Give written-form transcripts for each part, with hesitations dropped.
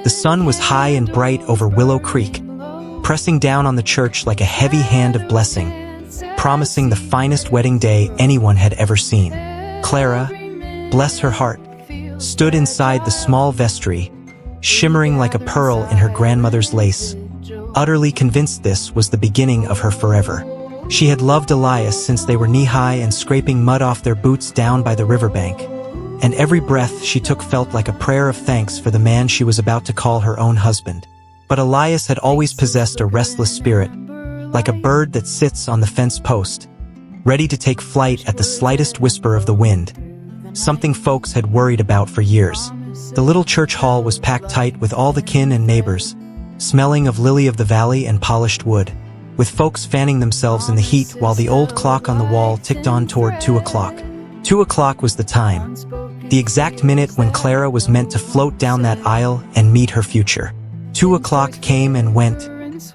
The sun was high and bright over Willow Creek, pressing down on the church like a heavy hand of blessing, promising the finest wedding day anyone had ever seen. Clara, bless her heart, stood inside the small vestry, shimmering like a pearl in her grandmother's lace, utterly convinced this was the beginning of her forever. She had loved Elias since they were knee-high and scraping mud off their boots down by the riverbank, and every breath she took felt like a prayer of thanks for the man she was about to call her own husband. But Elias had always possessed a restless spirit, like a bird that sits on the fence post, ready to take flight at the slightest whisper of the wind, something folks had worried about for years. The little church hall was packed tight with all the kin and neighbors, smelling of lily of the valley and polished wood, with folks fanning themselves in the heat while the old clock on the wall ticked on toward 2 o'clock. 2 o'clock was the time, the exact minute when Clara was meant to float down that aisle and meet her future. 2 o'clock came and went,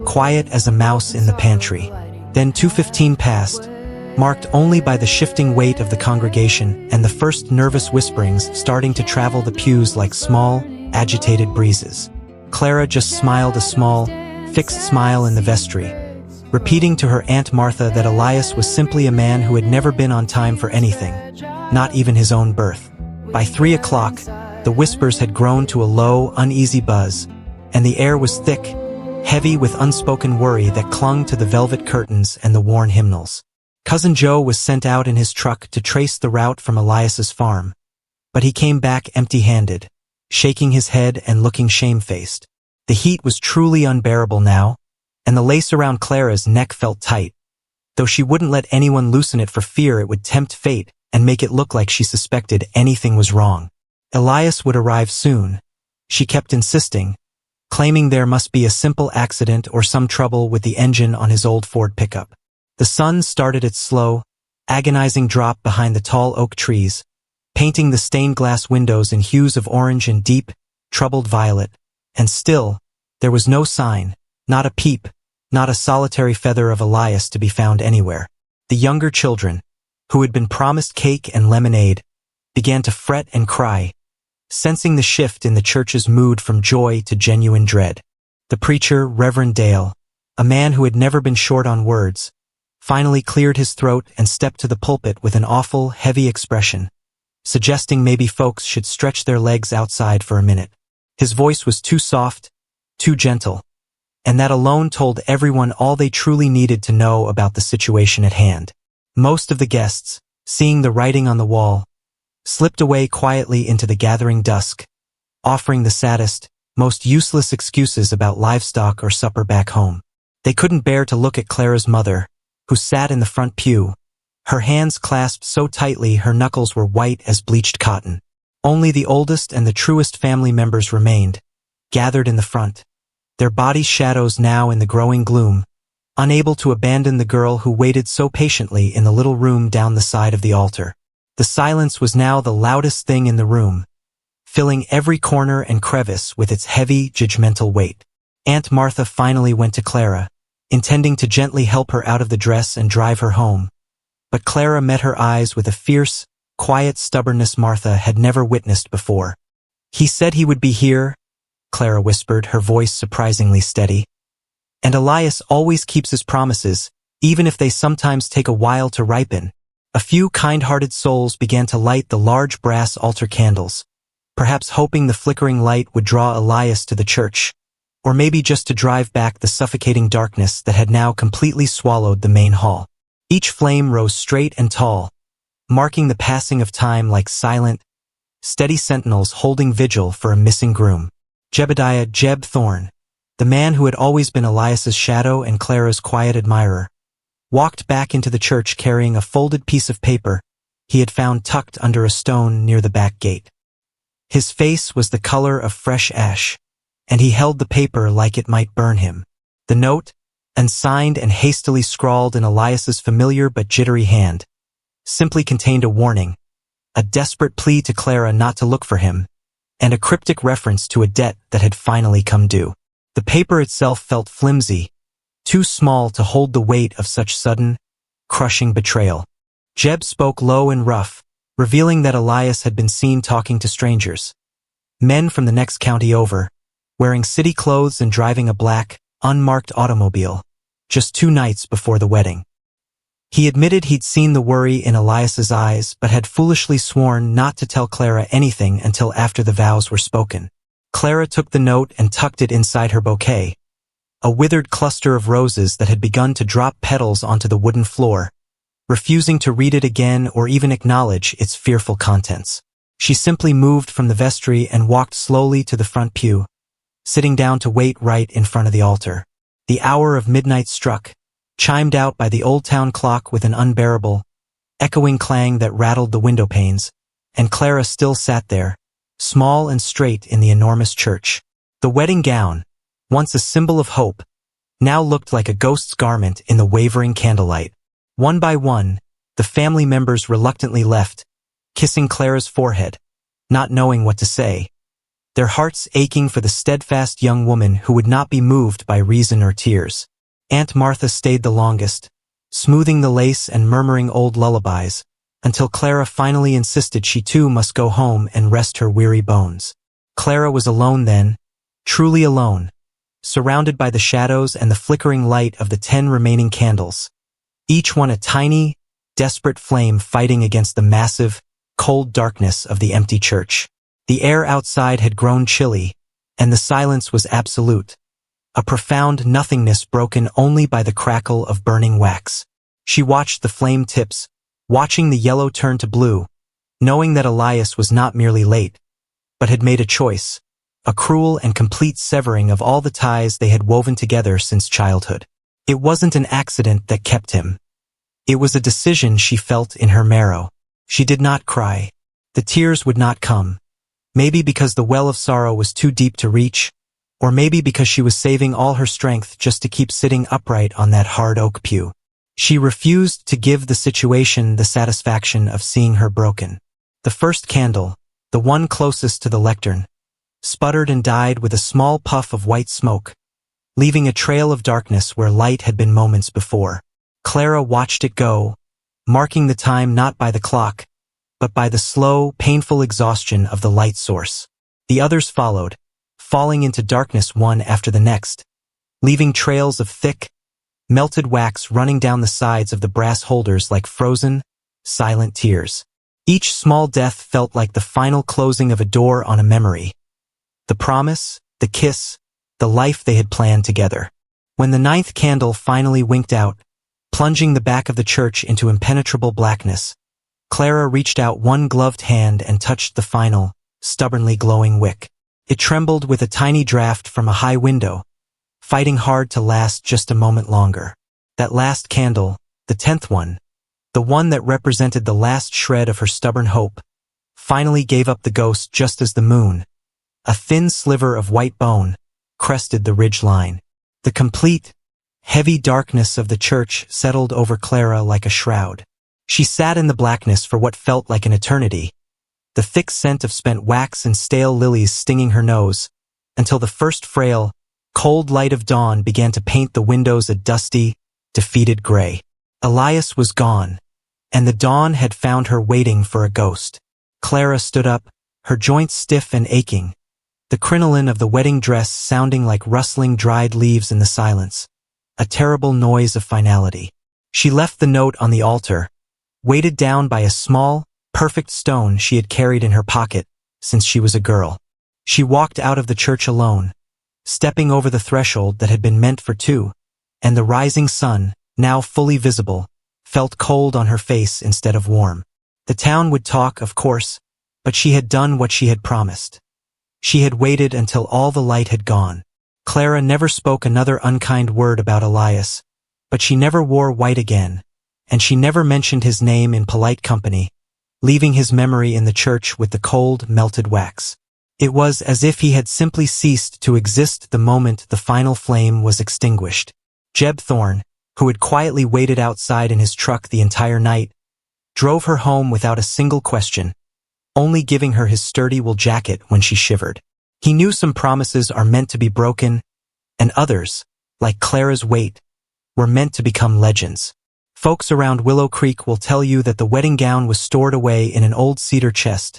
quiet as a mouse in the pantry. Then 2:15 passed, marked only by the shifting weight of the congregation and the first nervous whisperings starting to travel the pews like small, agitated breezes. Clara just smiled a small, fixed smile in the vestry, repeating to her Aunt Martha that Elias was simply a man who had never been on time for anything, not even his own birth. By 3 o'clock, the whispers had grown to a low, uneasy buzz, and the air was thick, heavy with unspoken worry that clung to the velvet curtains and the worn hymnals. Cousin Joe was sent out in his truck to trace the route from Elias's farm, but he came back empty-handed, shaking his head and looking shamefaced. The heat was truly unbearable now, and the lace around Clara's neck felt tight, though she wouldn't let anyone loosen it for fear it would tempt fate and make it look like she suspected anything was wrong. Elias would arrive soon, she kept insisting, claiming there must be a simple accident or some trouble with the engine on his old Ford pickup. The sun started its slow, agonizing drop behind the tall oak trees, painting the stained glass windows in hues of orange and deep, troubled violet, and still, there was no sign, not a peep, not a solitary feather of Elias to be found anywhere. The younger children, who had been promised cake and lemonade, began to fret and cry, sensing the shift in the church's mood from joy to genuine dread. The preacher, Reverend Dale, a man who had never been short on words, finally cleared his throat and stepped to the pulpit with an awful, heavy expression, suggesting maybe folks should stretch their legs outside for a minute. His voice was too soft, too gentle, and that alone told everyone all they truly needed to know about the situation at hand. Most of the guests, seeing the writing on the wall, slipped away quietly into the gathering dusk, offering the saddest, most useless excuses about livestock or supper back home. They couldn't bear to look at Clara's mother, who sat in the front pew, her hands clasped so tightly her knuckles were white as bleached cotton. Only the oldest and the truest family members remained, gathered in the front, their bodies shadows now in the growing gloom, unable to abandon the girl who waited so patiently in the little room down the side of the altar. The silence was now the loudest thing in the room, filling every corner and crevice with its heavy, judgmental weight. Aunt Martha finally went to Clara, intending to gently help her out of the dress and drive her home. But Clara met her eyes with a fierce, quiet stubbornness Martha had never witnessed before. "He said he would be here," Clara whispered, her voice surprisingly steady. "And Elias always keeps his promises, even if they sometimes take a while to ripen." A few kind-hearted souls began to light the large brass altar candles, perhaps hoping the flickering light would draw Elias to the church, or maybe just to drive back the suffocating darkness that had now completely swallowed the main hall. Each flame rose straight and tall, marking the passing of time like silent, steady sentinels holding vigil for a missing groom. Jebediah Jeb Thorne, the man who had always been Elias's shadow and Clara's quiet admirer, walked back into the church carrying a folded piece of paper he had found tucked under a stone near the back gate. His face was the color of fresh ash, and he held the paper like it might burn him. The note, unsigned and hastily scrawled in Elias's familiar but jittery hand, simply contained a warning, a desperate plea to Clara not to look for him, and a cryptic reference to a debt that had finally come due. The paper itself felt flimsy, too small to hold the weight of such sudden, crushing betrayal. Jeb spoke low and rough, revealing that Elias had been seen talking to strangers, men from the next county over, wearing city clothes and driving a black, unmarked automobile, just 2 nights before the wedding. He admitted he'd seen the worry in Elias's eyes, but had foolishly sworn not to tell Clara anything until after the vows were spoken. Clara took the note and tucked it inside her bouquet, a withered cluster of roses that had begun to drop petals onto the wooden floor, refusing to read it again or even acknowledge its fearful contents. She simply moved from the vestry and walked slowly to the front pew, sitting down to wait right in front of the altar. The hour of midnight struck, chimed out by the old town clock with an unbearable, echoing clang that rattled the window panes, and Clara still sat there, small and straight in the enormous church. The wedding gown, once a symbol of hope, now looked like a ghost's garment in the wavering candlelight. One by one, the family members reluctantly left, kissing Clara's forehead, not knowing what to say, their hearts aching for the steadfast young woman who would not be moved by reason or tears. Aunt Martha stayed the longest, smoothing the lace and murmuring old lullabies, until Clara finally insisted she too must go home and rest her weary bones. Clara was alone then, truly alone, surrounded by the shadows and the flickering light of the 10 remaining candles, each one a tiny, desperate flame fighting against the massive, cold darkness of the empty church. The air outside had grown chilly, and the silence was absolute, a profound nothingness broken only by the crackle of burning wax. She watched the flame tips, watching the yellow turn to blue, knowing that Elias was not merely late, but had made a choice, a cruel and complete severing of all the ties they had woven together since childhood. It wasn't an accident that kept him. It was a decision she felt in her marrow. She did not cry. The tears would not come. Maybe because the well of sorrow was too deep to reach, or maybe because she was saving all her strength just to keep sitting upright on that hard oak pew. She refused to give the situation the satisfaction of seeing her broken. The first candle, the one closest to the lectern, sputtered and died with a small puff of white smoke, leaving a trail of darkness where light had been moments before. Clara watched it go, marking the time not by the clock, but by the slow, painful exhaustion of the light source. The others followed, falling into darkness one after the next, leaving trails of thick, melted wax running down the sides of the brass holders like frozen, silent tears. Each small death felt like the final closing of a door on a memory. The promise, the kiss, the life they had planned together. When the 9th candle finally winked out, plunging the back of the church into impenetrable blackness, Clara reached out one gloved hand and touched the final, stubbornly glowing wick. It trembled with a tiny draft from a high window, fighting hard to last just a moment longer. That last candle, the 10th one, the one that represented the last shred of her stubborn hope, finally gave up the ghost just as the moon, a thin sliver of white bone, crested the ridge line. The complete, heavy darkness of the church settled over Clara like a shroud. She sat in the blackness for what felt like an eternity, the thick scent of spent wax and stale lilies stinging her nose, until the first frail, cold light of dawn began to paint the windows a dusty, defeated gray. Elias was gone, and the dawn had found her waiting for a ghost. Clara stood up, her joints stiff and aching, the crinoline of the wedding dress sounding like rustling dried leaves in the silence, a terrible noise of finality. She left the note on the altar, weighted down by a small, perfect stone she had carried in her pocket since she was a girl. She walked out of the church alone, stepping over the threshold that had been meant for 2, and the rising sun, now fully visible, felt cold on her face instead of warm. The town would talk, of course, but she had done what she had promised. She had waited until all the light had gone. Clara never spoke another unkind word about Elias, but she never wore white again, and she never mentioned his name in polite company, leaving his memory in the church with the cold, melted wax. It was as if he had simply ceased to exist the moment the final flame was extinguished. Jeb Thorne, who had quietly waited outside in his truck the entire night, drove her home without a single question, only giving her his sturdy wool jacket when she shivered. He knew some promises are meant to be broken, and others, like Clara's weight, were meant to become legends. Folks around Willow Creek will tell you that the wedding gown was stored away in an old cedar chest,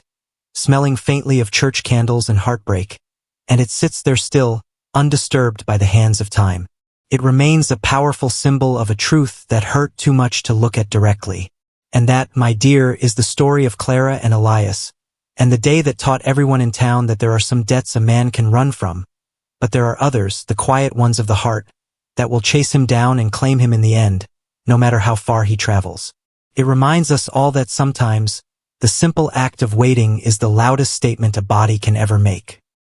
smelling faintly of church candles and heartbreak, and it sits there still, undisturbed by the hands of time. It remains a powerful symbol of a truth that hurt too much to look at directly. And that, my dear, is the story of Clara and Elias, and the day that taught everyone in town that there are some debts a man can run from, but there are others, the quiet ones of the heart, that will chase him down and claim him in the end, no matter how far he travels. It reminds us all that sometimes, the simple act of waiting is the loudest statement a body can ever make.